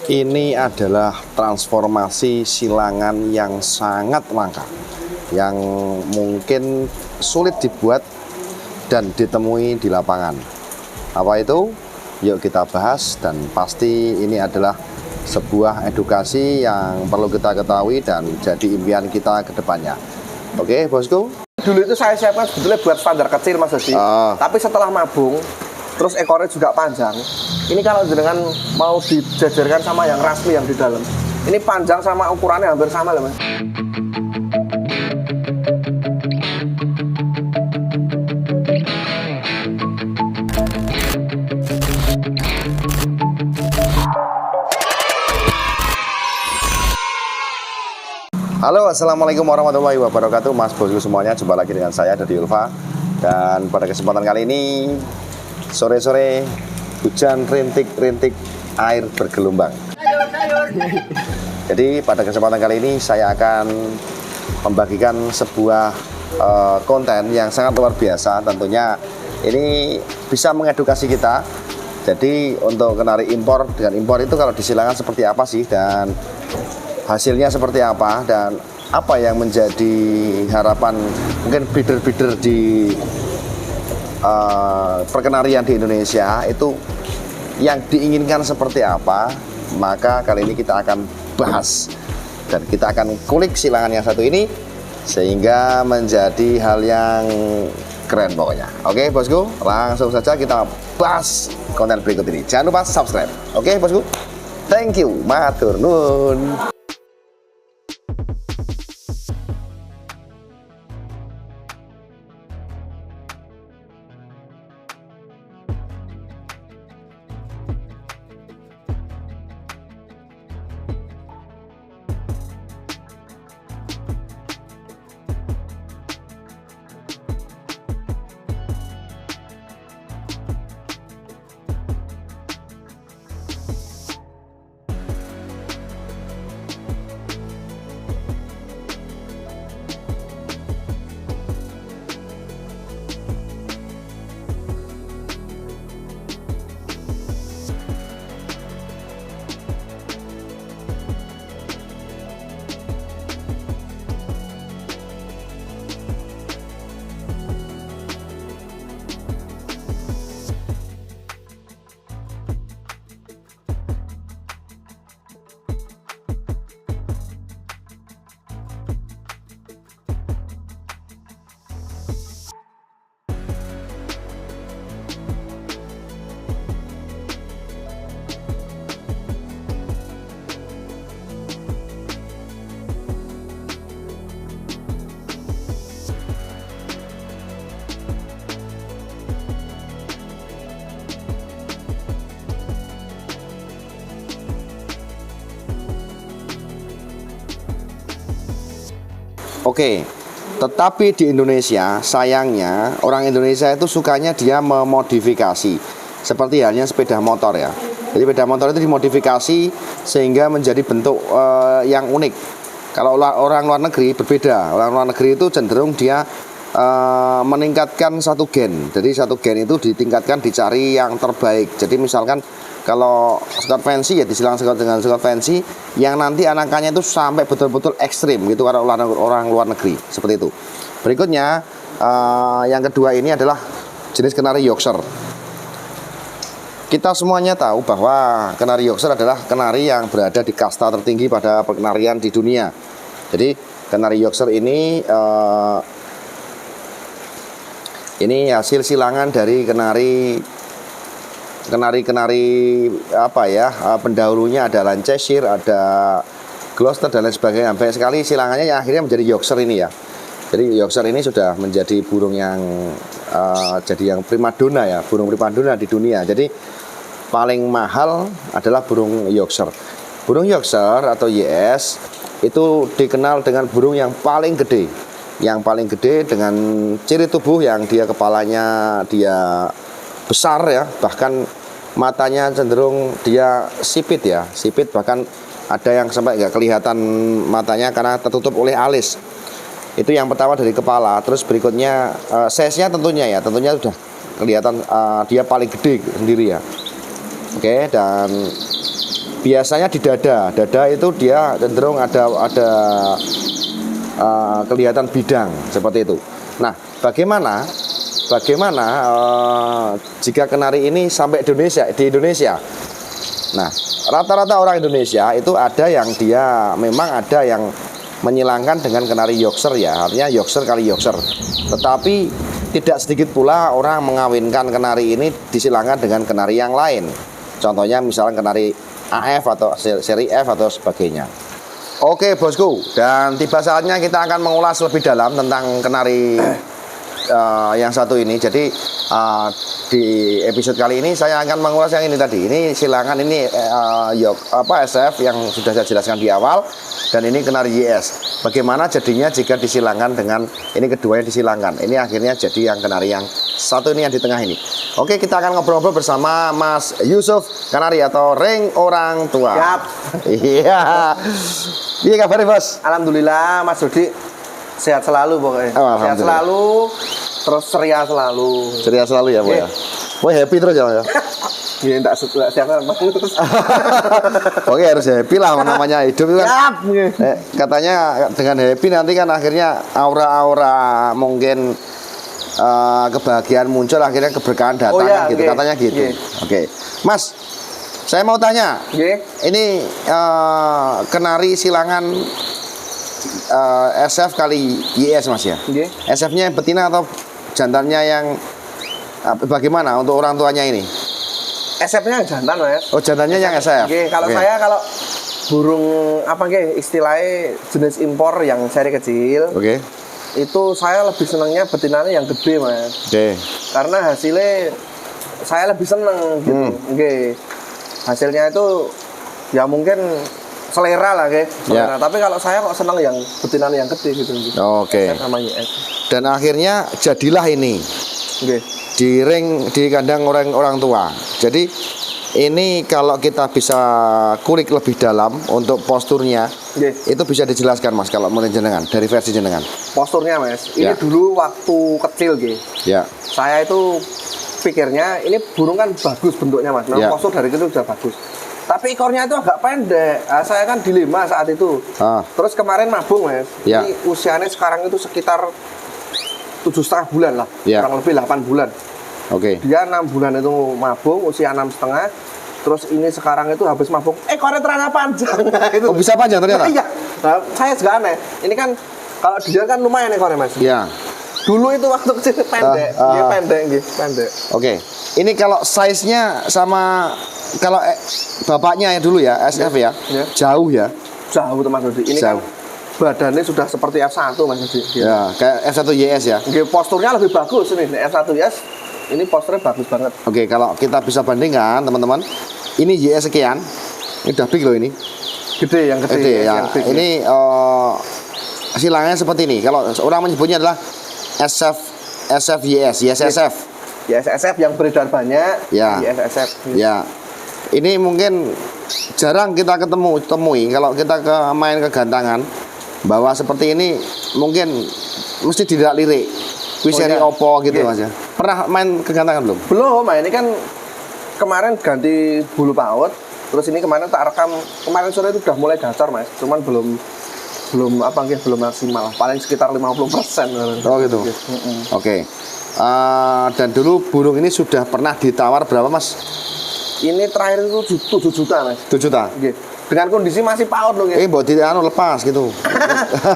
Ini adalah transformasi silangan yang sangat langka, yang mungkin sulit dibuat dan ditemui di lapangan. Apa itu? Yuk kita bahas, dan pasti ini adalah sebuah edukasi yang perlu kita ketahui dan jadi impian kita ke depannya. Oke, bosku? Dulu itu saya siapkan sebetulnya buat standar kecil, Mas Dodi. Tapi setelah mabung, terus ekornya juga panjang. Ini kalau dengan mau dijajarkan sama yang rasmi yang di dalam, ini panjang sama ukurannya hampir sama loh, Mas. Halo, assalamualaikum warahmatullahi wabarakatuh, Mas bosku semuanya. Jumpa lagi dengan saya, Dodi Ulfa. Dan pada kesempatan kali ini, sore-sore hujan rintik-rintik, air bergelombang. Jadi pada kesempatan kali ini saya akan membagikan sebuah konten yang sangat luar biasa. Tentunya ini bisa mengedukasi kita. Jadi untuk kenari impor, dengan impor itu kalau disilangan seperti apa sih, dan hasilnya seperti apa, dan apa yang menjadi harapan mungkin breeder-breeder di perkenarian di Indonesia itu yang diinginkan seperti apa. Maka kali ini kita akan bahas dan kita akan kulik silangan yang satu ini sehingga menjadi hal yang keren pokoknya. Oke bosku, langsung saja kita bahas konten berikut ini. Jangan lupa subscribe. Oke bosku, thank you, matur nuwun. Oke, tetapi di Indonesia sayangnya orang Indonesia itu sukanya dia memodifikasi, seperti halnya sepeda motor ya. Jadi sepeda motor itu dimodifikasi sehingga menjadi bentuk yang unik. Kalau orang luar negeri berbeda. Orang luar negeri itu cenderung dia meningkatkan satu gen. Jadi satu gen itu ditingkatkan, dicari yang terbaik. Jadi misalkan kalau Scott fancy ya disilang dengan Scott fancy yang nanti anakannya itu sampai betul-betul ekstrim gitu, kalau orang luar negeri seperti itu. Berikutnya yang kedua ini adalah jenis kenari Yorkshire. Kita semuanya tahu bahwa kenari Yorkshire adalah kenari yang berada di kasta tertinggi pada perkenarian di dunia. Jadi kenari Yorkshire ini hasil silangan dari kenari apa ya, pendahulunya ada Lancashire, ada Gloucester dan lain sebagainya. Banyak sekali silangannya yang akhirnya menjadi Yorkshire ini ya. Jadi Yorkshire ini sudah menjadi burung yang jadi yang primadona ya, burung primadona di dunia. Jadi paling mahal adalah burung Yorkshire. Burung Yorkshire atau YS itu dikenal dengan burung yang paling gede. Yang paling gede dengan ciri tubuh yang dia kepalanya dia besar ya, bahkan matanya cenderung dia sipit ya, sipit, bahkan ada yang sampai nggak kelihatan matanya karena tertutup oleh alis. Itu yang pertama dari kepala. Terus berikutnya size-nya tentunya sudah kelihatan dia paling gede sendiri ya. Oke, dan biasanya di dada. Dada itu dia cenderung ada kelihatan bidang seperti itu. Nah, bagaimana jika kenari ini sampai di Indonesia? Nah, rata-rata orang Indonesia itu ada yang dia memang ada yang menyilangkan dengan kenari Yorkshire ya, artinya Yorkshire kali Yorkshire. Tetapi tidak sedikit pula orang mengawinkan kenari ini disilangkan dengan kenari yang lain. Contohnya misalnya kenari AF atau seri F atau sebagainya. Oke bosku, dan tiba saatnya kita akan mengulas lebih dalam tentang kenari yang satu ini. Jadi di episode kali ini saya akan mengulas yang ini tadi. Ini silangan ini SF yang sudah saya jelaskan di awal, dan ini kenari YS. Bagaimana jadinya jika disilangkan dengan ini, keduanya disilangkan. Ini akhirnya jadi yang kenari yang satu ini yang di tengah ini. Oke, kita akan ngobrol-ngobrol bersama Mas Yusuf Kenari atau Ring Orang Tua. Siap. Iya. Iya kabarnya Bos? Alhamdulillah Mas Rudi sehat selalu pokoknya. Sehat selalu, terus ceria selalu. Ceria selalu ya, Bu ya. Wah, happy terus ya. Iya, enggak siap terus. Oke, harus happy lah namanya hidup itu kan. Katanya dengan happy nanti kan akhirnya aura-aura mungkin kebahagiaan muncul, akhirnya keberkahan datang gitu. Katanya gitu. Oke. Mas, saya mau tanya. Ini kenari silangan SF kali YS Mas ya? SF-nya betina atau jantannya yang bagaimana untuk orang tuanya ini? SF-nya yang jantan Mas. Oh, jantannya yang SF. Kalau saya kalau burung istilahnya jenis impor yang seri kecil. Itu saya lebih senangnya betinanya yang gede Mas. Karena hasilnya saya lebih seneng gitu. Hasilnya itu ya mungkin selera lah selera. Tapi kalau saya kok senang yang betinanya yang gede gitu. Dan akhirnya jadilah ini di kandang orang tua. Jadi ini kalau kita bisa kulik lebih dalam untuk posturnya, itu bisa dijelaskan Mas kalau menurut jenengan dari versi jenengan. Posturnya Mas, ini dulu waktu kecil saya itu pikirnya ini burung kan bagus bentuknya Mas. Memang postur dari kecil sudah bagus. Tapi ekornya itu agak pendek. Saya kan dilema saat itu. Terus kemarin mabung Mas. Ini usianya sekarang itu sekitar 7,5 bulan lah, kurang lebih 8 bulan. Dia 6 bulan itu mabung, usia 6,5. Terus ini sekarang itu habis mabung, ekornya ternyata panjang. Oh, bisa panjang ternyata? Iya. Nah, saya juga aneh. Ini kan kalau dia kan lumayan ekornya Mas. Iya. Dulu itu waktu kecil pendek, pendek. Ini kalau size-nya sama kalau bapaknya ya dulu ya, SF ya, jauh ya? Jauh Mas Rudi. Ini kan badannya sudah seperti F1 Mas Rudi. Ya, kayak F1 YS ya? Posturnya lebih bagus ini, F1 YS. Ini posturnya bagus banget. Kalau kita bisa bandingkan teman-teman, ini YS sekian, ini udah big loh ini. Gede ya. Yang big, ini silangnya seperti ini. Kalau orang menyebutnya adalah SF YS, YSSF. YSSF yang beredar banyak. YSSF. Ini mungkin jarang kita temui kalau kita main ke gantangan, bahwa seperti ini mungkin mesti tidak lirik. Seri opo gitu Mas ya. Pernah main ke gantangan belum? Belum, ini kan kemarin ganti bulu paut. Terus ini kemarin tak rekam, kemarin sore itu udah mulai gacor Mas. Cuman belum maksimal. Paling sekitar 50%. Oh gitu. Dan dulu burung ini sudah pernah ditawar berapa Mas? Ini terakhir itu 7 juta Mas. 7 juta? Dengan kondisi masih paut loh buat lepas gitu.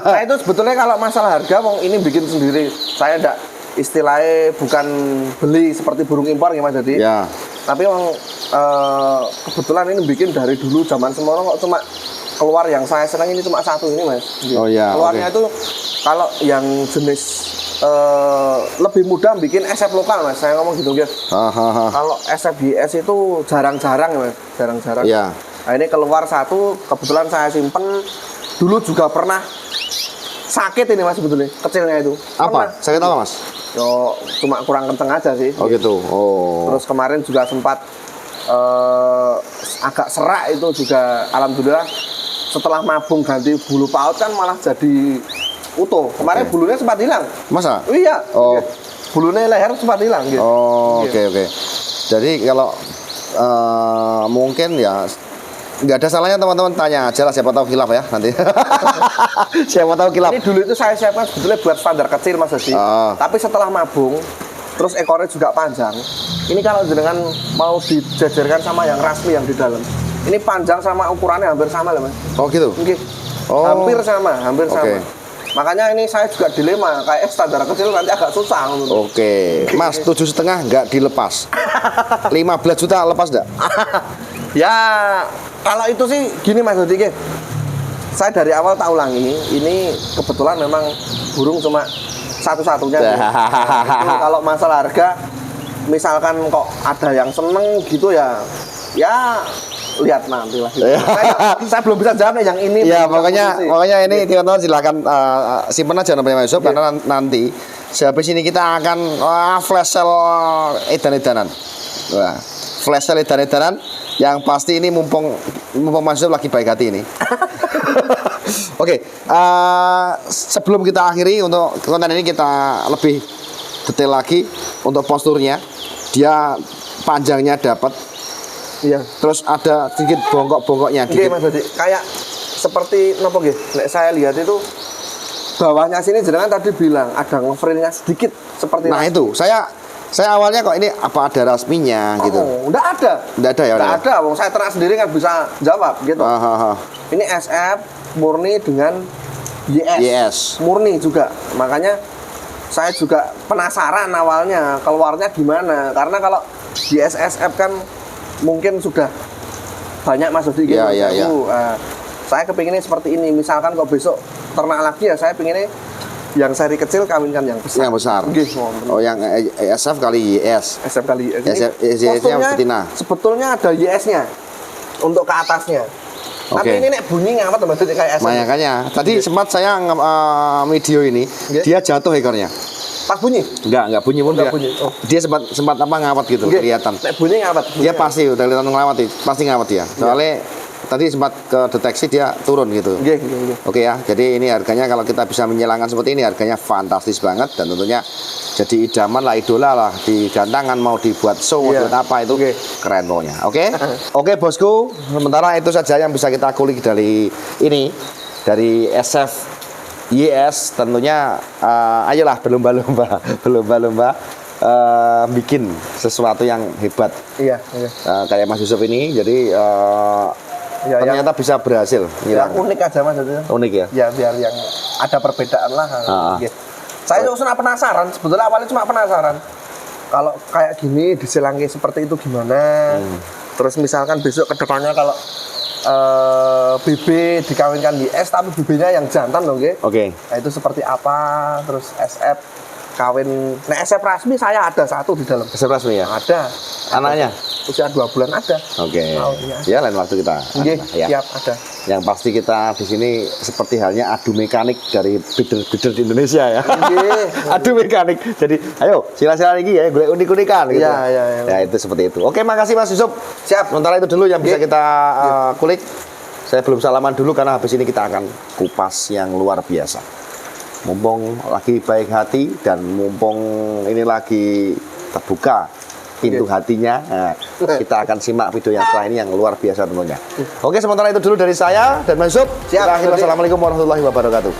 Nah itu sebetulnya kalau masalah harga ini bikin sendiri. Saya enggak istilahnya bukan beli seperti burung impor Mas jadi. Tapi memang kebetulan ini bikin dari dulu zaman Semarang kok cuma keluar yang saya senang ini cuma satu ini Mas. Keluarnya itu kalau yang jenis lebih mudah bikin SF lokal Mas. Saya ngomong gitu Kalau SF YS itu jarang-jarang Mas, jarang-jarang. Nah, ini keluar satu, kebetulan saya simpen. Dulu juga pernah sakit ini Mas sebetulnya, kecilnya itu. Apa? Sakit apa Mas? Cuma kurang kenceng aja sih. Terus kemarin juga sempat agak serak itu juga. Alhamdulillah setelah mabung ganti bulu paut kan malah jadi utuh. Kemarin bulunya sempat hilang. Masa? Iya. Bulunya leher sempat hilang gitu. Jadi kalau mungkin ya nggak ada salahnya teman-teman tanya aja lah, siapa tahu khilaf ya nanti. Siapa tahu khilaf. Ini dulu itu saya siapkan sebetulnya buat standar kecil Mas Dodi. Tapi setelah mabung, terus ekornya juga panjang. Ini kalau jenengan mau dijajarkan sama yang rasmi yang di dalam, ini panjang sama ukurannya hampir sama loh Mas. Oh gitu. Oke. Oh. Hampir sama. Makanya ini saya juga dilema, kayak standar kecil nanti agak susah. Oke, Mas 7,5 nggak dilepas. 15 juta lepas nggak? Ya, kalau itu sih gini Mas Dodi, saya dari awal tak ulangi, ini kebetulan memang burung cuma satu-satunya. Itu kalau masalah harga, misalkan kok ada yang seneng gitu ya lihat nanti lah. Saya belum bisa jawab yang ini. Ya makanya ini teman-teman silakan simpen aja namanya Mas Yusuf, karena nanti sehabis ini kita akan flash sale edan-edanan. Wah, flash sale edan-edanan yang pasti ini mumpung Mas Yusuf lagi baik hati ini. Oke, sebelum kita akhiri untuk konten ini, kita lebih detail lagi untuk posturnya. Dia panjangnya dapat. Iya. Terus ada sedikit bongkok-bongkoknya. Oke, Mas Dodi. Kayak seperti nopo nggih? Nek saya lihat itu bawahnya sini jenengan tadi bilang ada ngeframe-nya sedikit seperti nah itu. Saya awalnya kok ini apa ada rasminya gitu. Enggak ada. Enggak ada ya. Enggak ada. Wong saya ternak sendiri nggak bisa jawab gitu. Ini SF murni dengan YS. Murni juga. Makanya saya juga penasaran awalnya keluarnya gimana. Karena kalau YSSF kan mungkin sudah banyak Mas Dodi gitu. Saya kepinginnya seperti ini. Misalkan kok besok ternak lagi ya, saya pinginnya yang seri kecil kawinkan yang besar. Yang besar. Oh, yang SF kali YS. SF kali YS. YS-nya betina. Sebetulnya ada YS-nya untuk ke atasnya. Tapi ini nek bunyi ngawat Mas Dodi kayak SF. Makanya tadi sempat saya video ini, dia jatuh ekornya. Pas bunyi? Enggak bunyi pun dia. Dia sempat apa ngawat gitu, kelihatan. Nek bunyi ngawat. Dia pasti udah kelihatan ngawat, pasti ngawat dia. Soalnya tadi sempat kedeteksi dia turun gitu. Oke ya. Jadi ini harganya kalau kita bisa menyilangkan seperti ini, harganya fantastis banget dan tentunya jadi idaman lah, idola lah di gantangan, mau dibuat show, buat apa itu keren pokoknya. Oke bosku, sementara itu saja yang bisa kita kulik dari ini, dari SF YS. Tentunya ayolah berlomba-lomba bikin sesuatu yang hebat. Kayak Mas Yusuf ini, jadi ternyata bisa berhasil. Yang unik aja Mas. Unik ya? Ya biar yang ada perbedaan lah. Saya cuma penasaran, sebetulnya awalnya cuma penasaran. Kalau kayak gini diselangke seperti itu gimana? Terus misalkan besok kedepannya kalau BB dikawinkan YS tapi BB-nya yang jantan loh, Nah itu seperti apa? Terus SF kawin. Nah SF rasmi saya ada satu di dalam. SF rasmi ya? Ada. Anaknya? Usia 2 bulan ada. Ya lain waktu kita. Siap ada. Yang pasti kita di sini seperti halnya adu mekanik dari bider-bider di Indonesia ya. Adu mekanik. Jadi ayo sila-sila lagi ya, gue unik-unikan gitu. Ya itu seperti itu. Oke, makasih Mas Yusuf. Siap. Sementara itu dulu yang bisa kita kulik. Saya belum salaman dulu karena habis ini kita akan kupas yang luar biasa. Mumpung lagi baik hati dan mumpung ini lagi terbuka pintu hatinya, kita akan simak video yang setelah ini yang luar biasa tentunya. Oke, sementara itu dulu dari saya dan Mas Yusuf. Siap. Assalamualaikum warahmatullahi wabarakatuh.